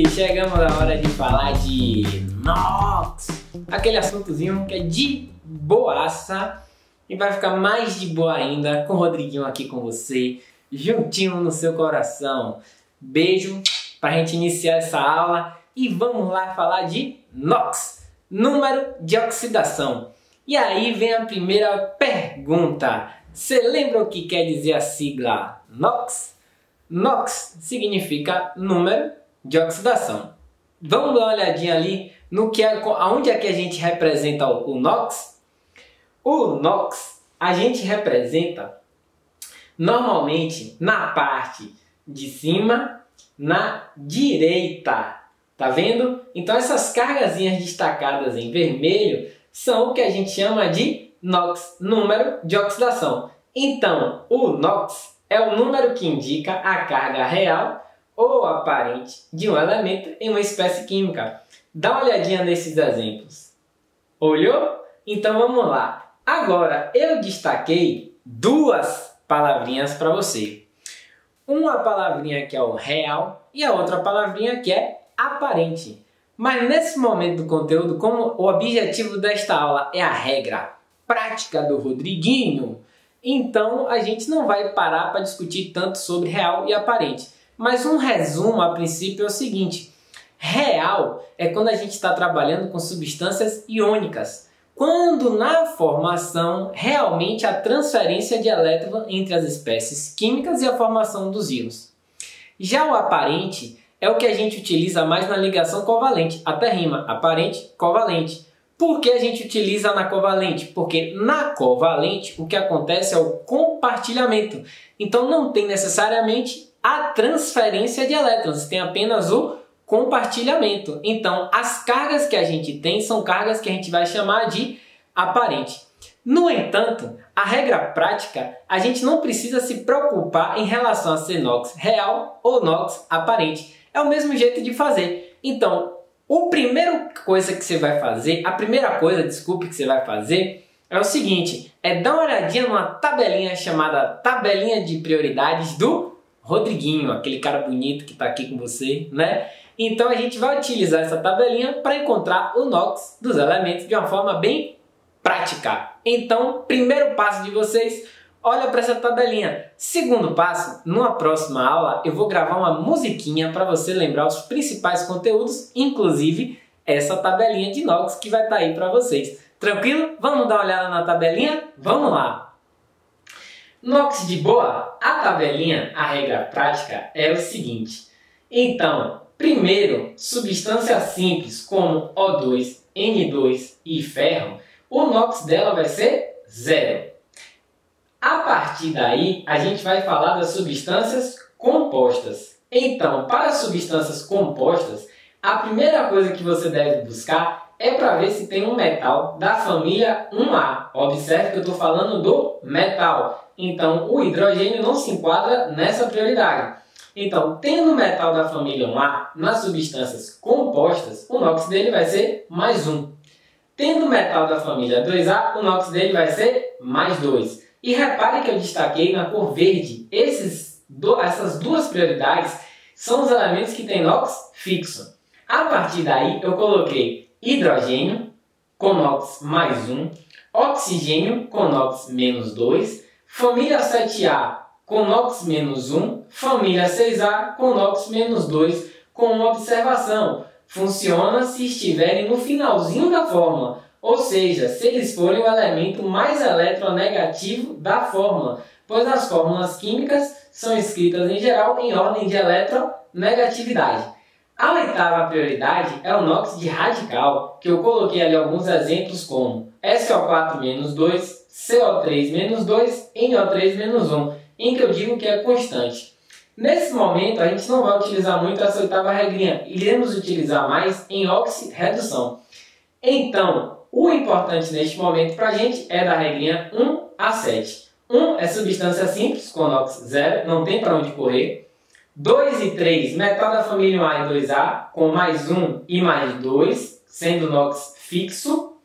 chegamos na hora de falar de NOx, aquele assuntozinho que é de boaça e vai ficar mais de boa ainda com o Rodriguinho aqui com você, juntinho no seu coração. Beijo pra gente iniciar essa aula e vamos lá falar de NOx, número de oxidação. E aí vem a primeira pergunta. Você lembra o que quer dizer a sigla NOx? NOx significa número de oxidação. Vamos dar uma olhadinha ali no que aonde é que a gente representa o NOx? O NOx a gente representa normalmente na parte de cima, na direita. Tá vendo? Então essas cargazinhas destacadas em vermelho são o que a gente chama de NOx, número de oxidação. Então o NOx é o número que indica a carga real ou aparente de um elemento em uma espécie química. Dá uma olhadinha nesses exemplos. Olhou? Então vamos lá. Agora eu destaquei duas palavrinhas para você. Uma palavrinha que é o real e a outra palavrinha que é aparente. Mas nesse momento do conteúdo, como o objetivo desta aula é a regra prática do Rodriguinho, então a gente não vai parar para discutir tanto sobre real e aparente. Mas um resumo a princípio é o seguinte: real é quando a gente está trabalhando com substâncias iônicas, quando na formação realmente há transferência de elétrons entre as espécies químicas e a formação dos íons. Já o aparente é o que a gente utiliza mais na ligação covalente, até rima, aparente, covalente. Por que a gente utiliza na covalente? Porque na covalente o que acontece é o compartilhamento. Então não tem necessariamente a transferência de elétrons, tem apenas o compartilhamento. Então as cargas que a gente tem são cargas que a gente vai chamar de aparente. No entanto, a regra prática, a gente não precisa se preocupar em relação a ser NOx real ou NOx aparente. É o mesmo jeito de fazer. Então, a primeira coisa que você vai fazer é o seguinte, é dar uma olhadinha numa tabelinha chamada tabelinha de prioridades do Rodriguinho, aquele cara bonito que está aqui com você, né? Então a gente vai utilizar essa tabelinha para encontrar o NOx dos elementos de uma forma bem prática. Então, primeiro passo de vocês, olha para essa tabelinha. Segundo passo, numa próxima aula eu vou gravar uma musiquinha para você lembrar os principais conteúdos, inclusive essa tabelinha de NOx que vai estar aí para vocês. Tranquilo? Vamos dar uma olhada na tabelinha? Vamos lá! NOx de boa? A tabelinha, a regra prática é o seguinte. Então, primeiro, substância simples como O2, N2 e ferro, o NOx dela vai ser 0. A partir daí, a gente vai falar das substâncias compostas. Então, para substâncias compostas, a primeira coisa que você deve buscar é para ver se tem um metal da família 1A. Observe que eu estou falando do metal. Então, o hidrogênio não se enquadra nessa prioridade. Então, tendo metal da família 1A nas substâncias compostas, o NOx dele vai ser mais 1. Tendo metal da família 2A, o NOx dele vai ser mais 2. E repare que eu destaquei na cor verde. Essas duas prioridades são os elementos que têm NOx fixo. A partir daí, eu coloquei hidrogênio com NOx mais 1, oxigênio com NOx menos 2, família 7A com NOx menos 1, família 6A com NOx menos 2, com uma observação. Funciona se estiverem no finalzinho da fórmula, ou seja, se eles forem o elemento mais eletronegativo da fórmula, pois as fórmulas químicas são escritas em geral em ordem de eletronegatividade. A oitava prioridade é o NOx de radical, que eu coloquei ali alguns exemplos como SO4-2, CO3-2, NO3-1, em que eu digo que é constante. Nesse momento, a gente não vai utilizar muito essa oitava regrinha, iremos utilizar mais em oxirredução. Então, o importante neste momento para a gente é da regrinha 1 a 7. 1 é substância simples, com NOx 0, não tem para onde correr. 2 e 3, metal da família 1A e 2A, com mais 1 e mais 2, sendo NOx fixo.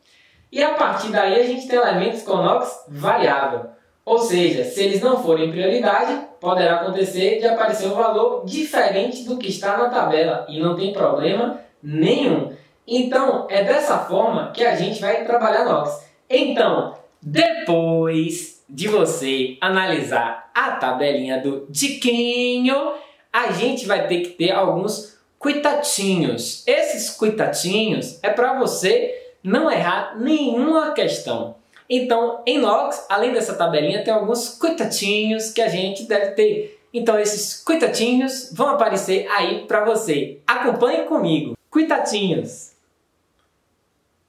E a partir daí a gente tem elementos com NOx variável. Ou seja, se eles não forem prioridade, poderá acontecer de aparecer um valor diferente do que está na tabela e não tem problema nenhum. Então, é dessa forma que a gente vai trabalhar NOX. Então, depois de você analisar a tabelinha do Diquinho, a gente vai ter que ter alguns cuitatinhos. Esses cuitatinhos é para você não errar nenhuma questão. Então, em NOX, além dessa tabelinha, tem alguns cuitatinhos que a gente deve ter. Então, esses cuitatinhos vão aparecer aí para você. Acompanhe comigo. Cuitatinhos.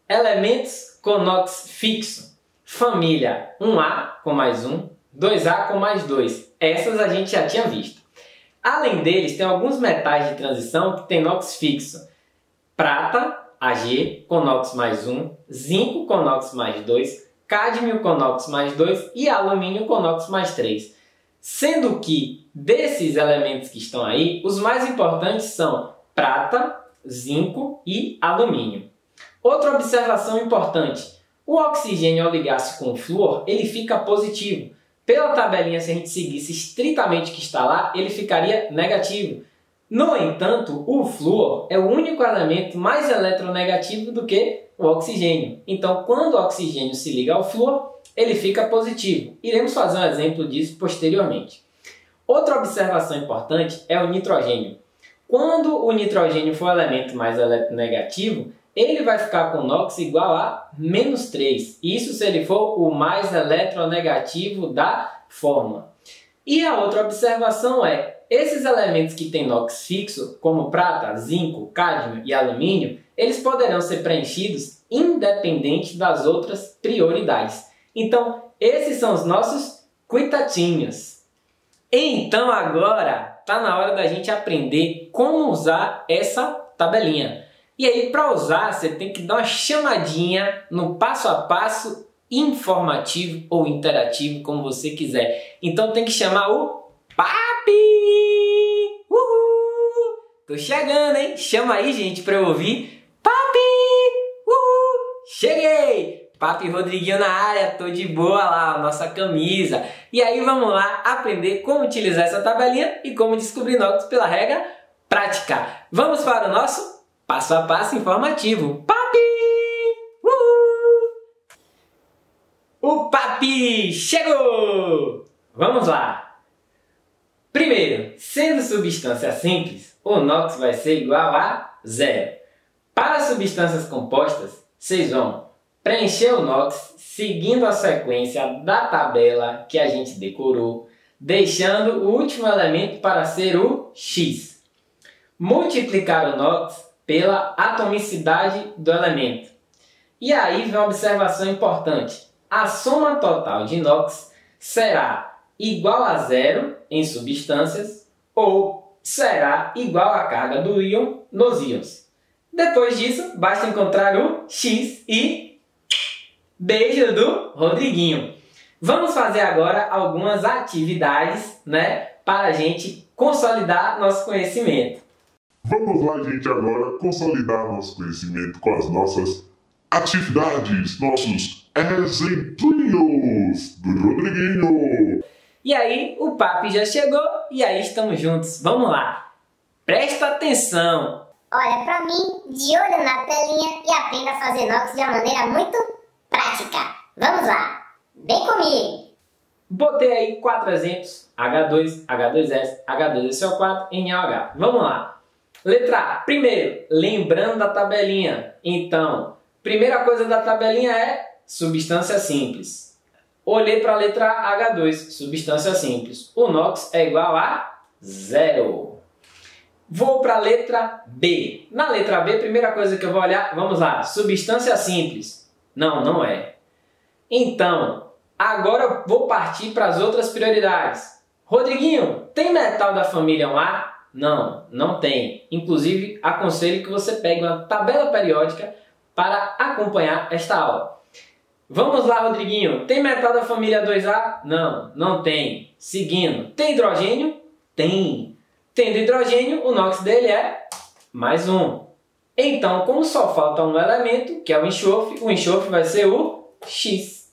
Elementos com NOX fixo. Família 1A com mais 1, 2A com mais 2. Essas a gente já tinha visto. Além deles, tem alguns metais de transição que tem NOX fixo. Prata, Ag, com NOX mais 1, zinco com NOX mais 2, cádmio com NOX mais 2 e alumínio com NOX mais 3. Sendo que, desses elementos que estão aí, os mais importantes são prata, zinco e alumínio. Outra observação importante. O oxigênio, ao ligar-se com o flúor, ele fica positivo. Pela tabelinha, se a gente seguisse estritamente o que está lá, ele ficaria negativo. No entanto, o flúor é o único elemento mais eletronegativo do que o oxigênio. Então, quando o oxigênio se liga ao flúor, ele fica positivo. Iremos fazer um exemplo disso posteriormente. Outra observação importante é o nitrogênio. Quando o nitrogênio for o elemento mais eletronegativo, ele vai ficar com NOX igual a -3. Isso se ele for o mais eletronegativo da fórmula. E a outra observação é, esses elementos que têm NOX fixo, como prata, zinco, cádmio e alumínio, eles poderão ser preenchidos independente das outras prioridades. Então, esses são os nossos cuitatinhos. Então agora está na hora da gente aprender como usar essa tabelinha. E aí, para usar, você tem que dar uma chamadinha no passo a passo informativo ou interativo, como você quiser. Então tem que chamar o Papi! Uhul! Tô chegando, hein? Chama aí, gente, para eu ouvir. Papi! Uhul! Cheguei! Papi Rodriguinho na área, tô de boa lá, nossa camisa. E aí vamos lá aprender como utilizar essa tabelinha e como descobrir NOX pela regra prática. Vamos para o nosso passo a passo informativo. Papi! O Papi chegou! Vamos lá! Primeiro, sendo substância simples, o NOX vai ser igual a 0. Para substâncias compostas, vocês vão preencher o NOX seguindo a sequência da tabela que a gente decorou, deixando o último elemento para ser o X. Multiplicar o NOX pela atomicidade do elemento. E aí vem uma observação importante. A soma total de NOX será igual a 0 em substâncias ou será igual à carga do íon nos íons. Depois disso, basta encontrar o X e beijo do Rodriguinho. Vamos fazer agora algumas atividades, para a gente consolidar nosso conhecimento. Vamos lá, gente, agora consolidar nosso conhecimento com as nossas atividades, nossos exemplinhos do Rodriguinho. E aí, o Papi já chegou e aí estamos juntos. Vamos lá. Presta atenção. Olha pra mim, de olho na telinha e aprenda a fazer NOX de uma maneira muito prática. Vamos lá. Vem comigo. Botei aí 4 exemplos. H2, H2S, H2SO4, NaOH. Vamos lá. Letra A. Primeiro, lembrando da tabelinha. Então, primeira coisa da tabelinha é substância simples. Olhei para a letra H2, substância simples. O NOX é igual a 0. Vou para a letra B. Na letra B, primeira coisa que eu vou olhar, vamos lá, substância simples. Não, não é. Então, agora eu vou partir para as outras prioridades. Rodriguinho, tem metal da família 1A? Não, não tem. Inclusive, aconselho que você pegue uma tabela periódica para acompanhar esta aula. Vamos lá, Rodriguinho. Tem metal da família 2A? Não, não tem. Seguindo. Tem hidrogênio? Tem. Tendo hidrogênio, o NOX dele é mais 1. Então, como só falta um elemento, que é o enxofre vai ser o X.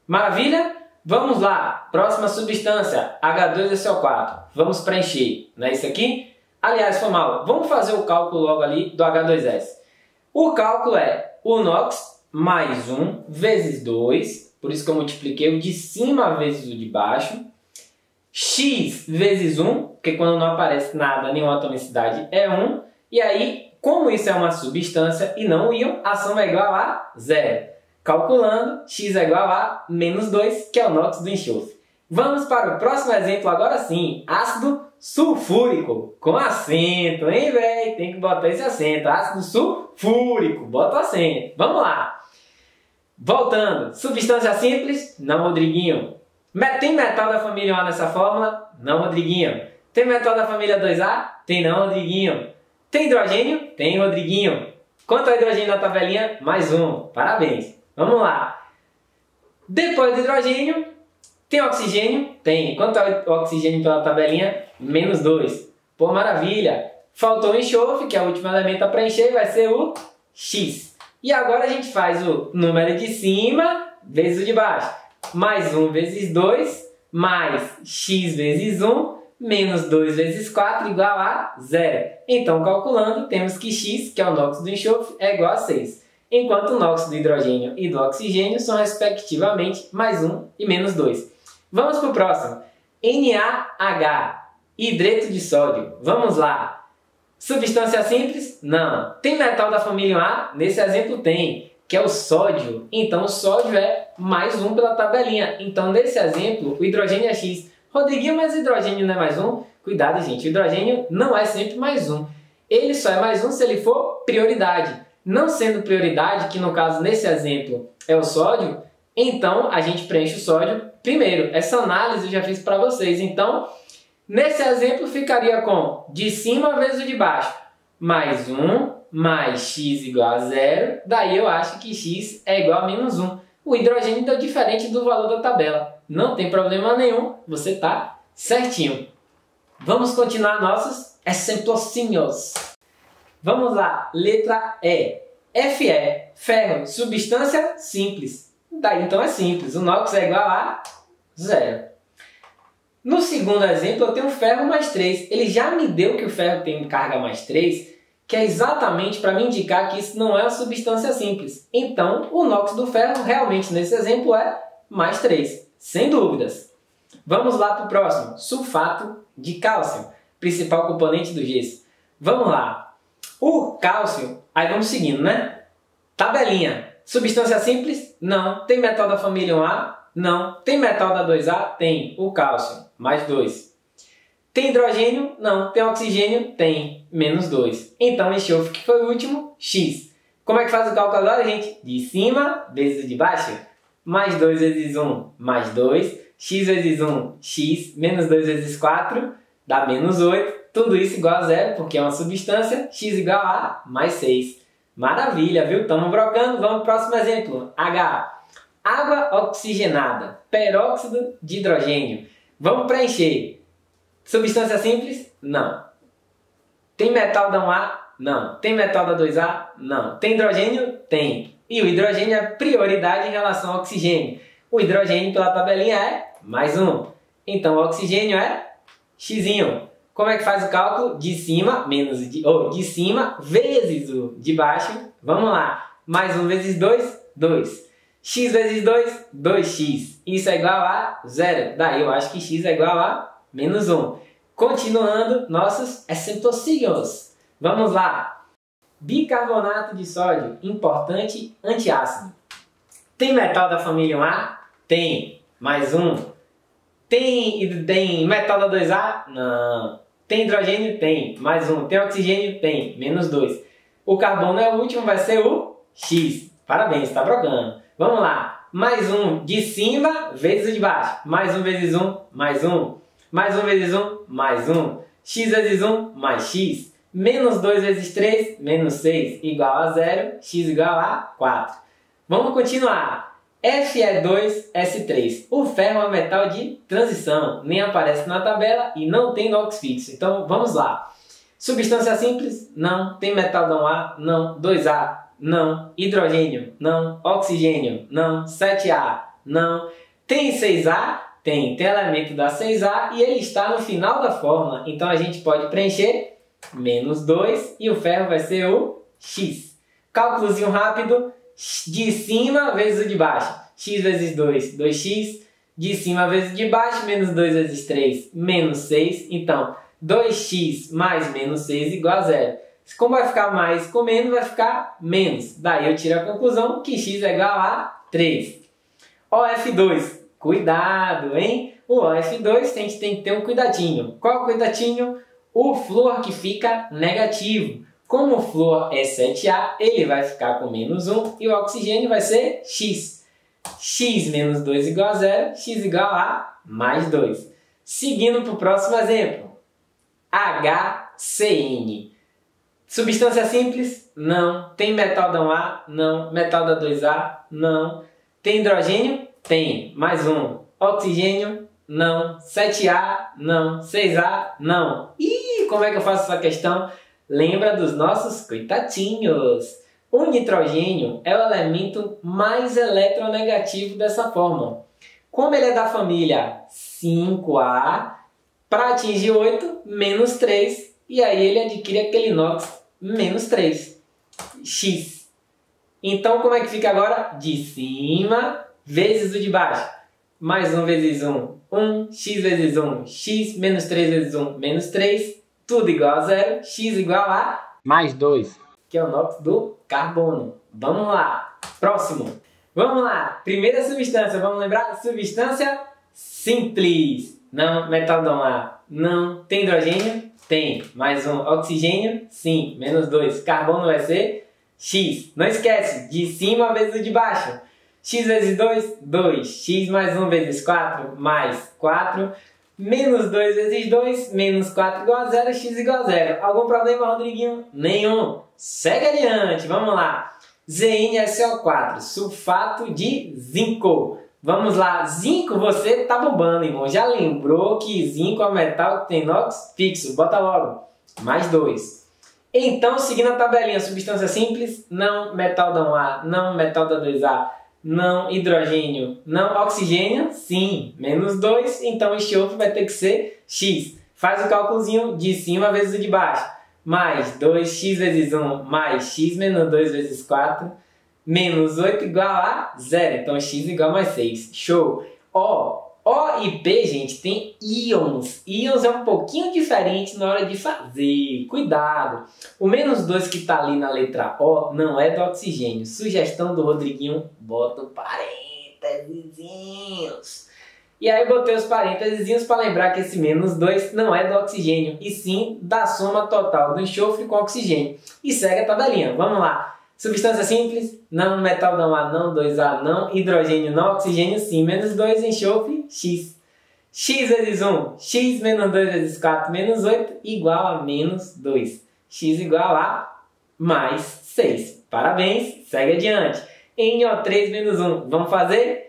Maravilha? Vamos lá, próxima substância, H2SO4. Vamos preencher, não é isso aqui? Aliás, foi mal, vamos fazer o cálculo logo ali do H2S. O cálculo é o NOx mais 1 vezes 2, por isso que eu multipliquei o de cima vezes o de baixo, X vezes 1, porque quando não aparece nada, nenhuma atomicidade é 1, e aí, como isso é uma substância e não um íon, a ação é igual a 0. Calculando, X é igual a menos 2, que é o NOx do enxofre. Vamos para o próximo exemplo agora sim, ácido sulfúrico, com acento, hein, velho? Tem que botar esse acento, ácido sulfúrico, bota o acento. Vamos lá. Voltando, substância simples? Não, Rodriguinho. Tem metal da família A nessa fórmula? Não, Rodriguinho. Tem metal da família 2A? Tem não, Rodriguinho. Tem hidrogênio? Tem, Rodriguinho. Quanto ao hidrogênio na tabelinha? Mais 1. Parabéns. Vamos lá. Depois do hidrogênio, tem oxigênio? Tem. Quanto ao oxigênio pela tabelinha? Menos 2. Pô, maravilha. Faltou o enxofre, que é o último elemento a preencher, vai ser o X. E agora a gente faz o número de cima vezes o de baixo. Mais 1 vezes 2, mais X vezes 1, menos 2 vezes 4, igual a 0. Então, calculando, temos que X, que é o NOx do enxofre, é igual a 6. Enquanto o NOx do hidrogênio e do oxigênio são, respectivamente, mais 1 e menos 2. Vamos para o próximo. NaH, hidreto de sódio. Vamos lá. Substância simples? Não. Tem metal da família A? Nesse exemplo tem, que é o sódio. Então, o sódio é mais 1 pela tabelinha. Então, nesse exemplo, o hidrogênio é X. Rodriguinho, mas o hidrogênio não é mais 1? Cuidado, gente. O hidrogênio não é sempre mais 1. Ele só é mais 1 se ele for prioridade. Não sendo prioridade, que no caso, nesse exemplo, é o sódio, então a gente preenche o sódio primeiro. Essa análise eu já fiz para vocês. Então, nesse exemplo, ficaria com de cima vezes o de baixo. Mais 1, mais X igual a 0. Daí eu acho que X é igual a menos 1. O hidrogênio deu diferente do valor da tabela. Não tem problema nenhum, você está certinho. Vamos continuar nossos exemplozinhos. Vamos lá, letra E. Fe, ferro, substância simples. Daí então é simples, o NOx é igual a 0. No segundo exemplo eu tenho ferro mais 3. Ele já me deu que o ferro tem carga mais 3, que é exatamente para me indicar que isso não é uma substância simples. Então o NOx do ferro realmente nesse exemplo é mais 3, sem dúvidas. Vamos lá para o próximo, sulfato de cálcio, principal componente do gesso. Vamos lá. O cálcio, aí vamos seguindo, né? Tabelinha. Substância simples? Não. Tem metal da família 1A? Não. Tem metal da 2A? Tem. O cálcio, mais 2. Tem hidrogênio? Não. Tem oxigênio? Tem. Menos 2. Então, enxofre, que foi o último, X. Como é que faz o cálculo agora, gente? De cima vezes o de baixo. Mais 2 vezes 1, mais 2. X vezes 1, X. Menos 2 vezes 4, dá menos 8. Tudo isso igual a 0, porque é uma substância, X igual a mais 6. Maravilha, viu? Estamos brocando. Vamos para o próximo exemplo. H. Água oxigenada. Peróxido de hidrogênio. Vamos preencher. Substância simples? Não. Tem metal da 1A? Não. Tem metal da 2A? Não. Tem hidrogênio? Tem. E o hidrogênio é prioridade em relação ao oxigênio. O hidrogênio pela tabelinha é mais 1. Então o oxigênio é X. Como é que faz o cálculo? De cima, de cima vezes o de baixo. Vamos lá. Mais 1 vezes 2, 2. X vezes 2, 2x. Isso é igual a 0. Daí eu acho que x é igual a menos 1. Continuando nossos exemplozinhos. Vamos lá. Bicarbonato de sódio, importante antiácido. Tem metal da família 1A? Tem. Mais 1. Tem metal da 2A? Não. Tem hidrogênio? Tem. Mais 1. Tem oxigênio? Tem. Menos 2. O carbono é o último, vai ser o X. Parabéns, está brocando. Vamos lá. Mais 1 de cima vezes o de baixo. Mais 1 vezes 1, mais 1. Mais 1 vezes 1, mais 1. X vezes 1, mais X. Menos 2 vezes 3, menos 6. Igual a 0. X igual a 4. Vamos continuar. Fe2S3. O ferro é um metal de transição, nem aparece na tabela e não tem NOx fixo. Então vamos lá. Substância simples? Não. Tem metal da 1A? Não. 2A? Não. Hidrogênio? Não. Oxigênio? Não. 7A? Não. Tem 6A? Tem elemento da 6A e ele está no final da fórmula. Então a gente pode preencher menos 2 e o ferro vai ser o X. Cálculozinho rápido, de cima vezes o de baixo. X vezes 2, 2x. De cima vezes o de baixo, menos 2 vezes 3, menos 6. Então, 2x mais menos 6 igual a 0. Como vai ficar mais com menos, vai ficar menos. Daí eu tiro a conclusão que x é igual a 3. OF2. Cuidado, hein? O OF2 a gente tem que ter um cuidadinho. Qual é o cuidadinho? O flúor que fica negativo. Como o flúor é 7A, ele vai ficar com menos 1 e o oxigênio vai ser X. X menos 2 igual a 0, X igual a mais 2. Seguindo para o próximo exemplo. HCN. Substância simples? Não. Tem metal da 1A? Não. Metal da 2A? Não. Tem hidrogênio? Tem. Mais um. Oxigênio? Não. 7A? Não. 6A? Não. Ih, como é que eu faço essa questão? Lembra dos nossos coitadinhos. O nitrogênio é o elemento mais eletronegativo dessa fórmula. Como ele é da família 5A, para atingir 8, menos 3. E aí ele adquire aquele inox menos 3. X. Então como é que fica agora? De cima vezes o de baixo. Mais 1 vezes 1, 1. X vezes 1, x. Menos 3 vezes 1, menos 3. Tudo igual a 0. X igual a mais 2. Que é o inox do carbono. Vamos lá. Próximo. Vamos lá. Primeira substância. Vamos lembrar? Substância simples. Não. Metal da 1A. Não. Tem hidrogênio? Tem. Mais um. Oxigênio? Sim. Menos 2. Carbono vai ser X. Não esquece. De cima vezes o de baixo. X vezes 2, 2. X mais 1 vezes 4, mais 4. Menos 2 vezes 2, menos 4 igual a 0, x igual a 0. Algum problema, Rodriguinho? Nenhum. Segue adiante, vamos lá. ZnSO4, sulfato de zinco. Vamos lá, zinco, você tá bombando, irmão. Já lembrou que zinco é um metal que tem inox fixo. Bota logo. Mais 2. Então, seguindo a tabelinha, substância simples, não. Metal da 1A, não. Metal da 2A, não. Hidrogênio, não. Oxigênio, sim. Menos 2, então o enxofre vai ter que ser X. Faz o cálculozinho de cima vezes o de baixo. Mais 2x vezes 1 mais x menos 2 vezes 4 menos 8 igual a 0. Então x igual a mais 6. Show! O e P, gente, tem íons. Íons é um pouquinho diferente na hora de fazer. Cuidado! O menos 2 que está ali na letra O não é do oxigênio. Sugestão do Rodriguinho, bota o parênteses. E aí botei os parênteses para lembrar que esse menos 2 não é do oxigênio, e sim da soma total do enxofre com oxigênio. E segue a tabelinha. Vamos lá. Substância simples, não. Metal da 1A, não. 2A, não. Hidrogênio, não. Oxigênio, sim. Menos 2, enxofre, X. X vezes 1, X menos 2 vezes 4, menos 8, igual a menos 2. X igual a mais 6. Parabéns, segue adiante. NO3 menos 1, vamos fazer?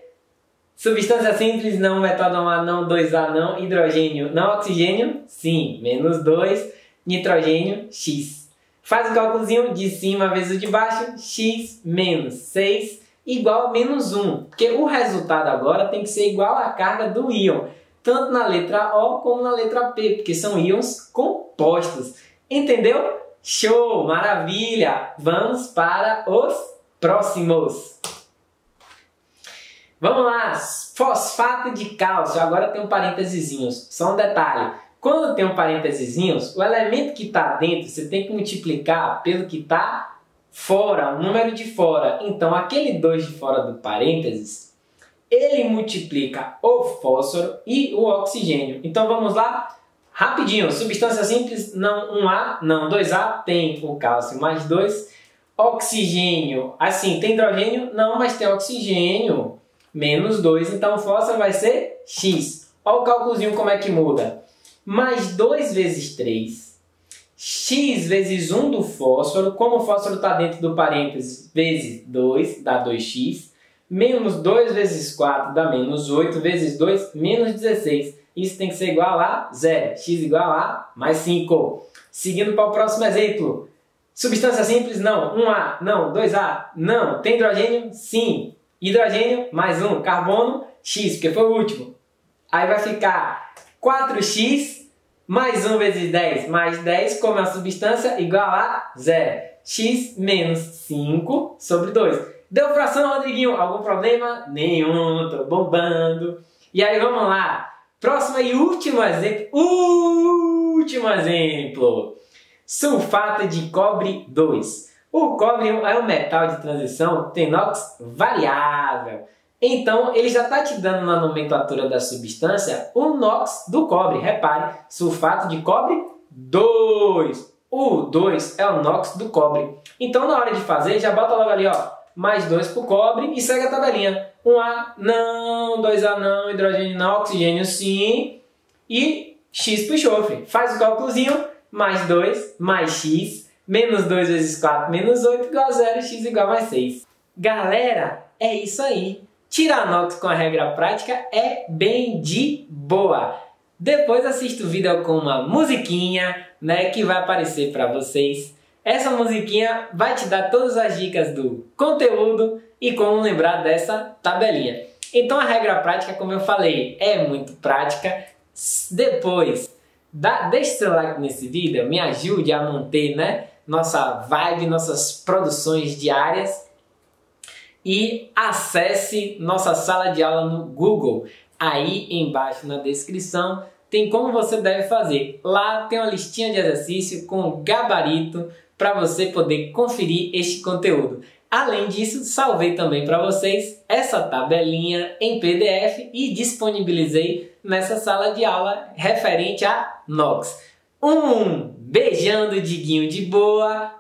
Substância simples, não. Metal da 1A, não. 2A, não. Hidrogênio, não. Oxigênio, sim. Menos 2. Nitrogênio, X. Faz o cálculozinho de cima vezes o de baixo. X menos 6 igual a menos 1. Porque o resultado agora tem que ser igual à carga do íon. Tanto na letra O como na letra P. Porque são íons compostos. Entendeu? Show! Maravilha! Vamos para os próximos. Vamos lá, fosfato de cálcio. Agora tem um parênteses. Só um detalhe. Quando tem um parênteses, o elemento que está dentro, você tem que multiplicar pelo que está fora, o número de fora. Então, aquele 2 de fora do parênteses, ele multiplica o fósforo e o oxigênio. Então, vamos lá, rapidinho. Substância simples, não. 1A, não. 2A, tem o cálcio mais 2. Oxigênio, assim, tem hidrogênio? Não, mas tem oxigênio. Menos 2, então o fósforo vai ser X. Olha o cálculozinho como é que muda. Mais 2 vezes 3. X vezes 1 do fósforo. Como o fósforo está dentro do parênteses, vezes 2, dá 2x. Menos 2 vezes 4 dá menos 8. Vezes 2, menos 16. Isso tem que ser igual a 0. X igual a mais 5. Seguindo para o próximo exemplo. Substância simples, não. 1A, não. 2A, não. Tem hidrogênio? Sim. hidrogênio mais 1, carbono, X, porque foi o último. Aí vai ficar 4x mais 1 vezes 10, mais 10, como é a substância, igual a 0. X menos 5 sobre 2. Deu fração, Rodriguinho? Algum problema? Nenhum, tô bombando. E aí, vamos lá. Próximo e último exemplo. Último exemplo. Sulfato de cobre 2. O cobre é um metal de transição, tem NOx variável. Então, ele já está te dando na nomenclatura da substância o NOx do cobre. Repare, sulfato de cobre 2. O 2 é o NOx do cobre. Então, na hora de fazer, já bota logo ali, ó, mais 2 para o cobre e segue a tabelinha. 1A não, 2A não, hidrogênio não, oxigênio sim e X para o enxofre. Faz o cálculozinho, mais 2, mais X, menos 2 vezes 4, menos 8, igual a 0, X igual a mais 6. Galera, é isso aí. Tirar NOx com a regra prática é bem de boa. Depois assista o vídeo com uma musiquinha, né, que vai aparecer para vocês. Essa musiquinha vai te dar todas as dicas do conteúdo e como lembrar dessa tabelinha. Então a regra prática, como eu falei, é muito prática. Depois, deixe seu like nesse vídeo, me ajude a manter, né, nossa vibe, nossas produções diárias. E acesse nossa sala de aula no Google. Aí embaixo na descrição tem como você deve fazer. Lá tem uma listinha de exercício com gabarito para você poder conferir este conteúdo. Além disso, salvei também para vocês essa tabelinha em PDF e disponibilizei nessa sala de aula referente a NOx. Um beijão do Diguinho de boa.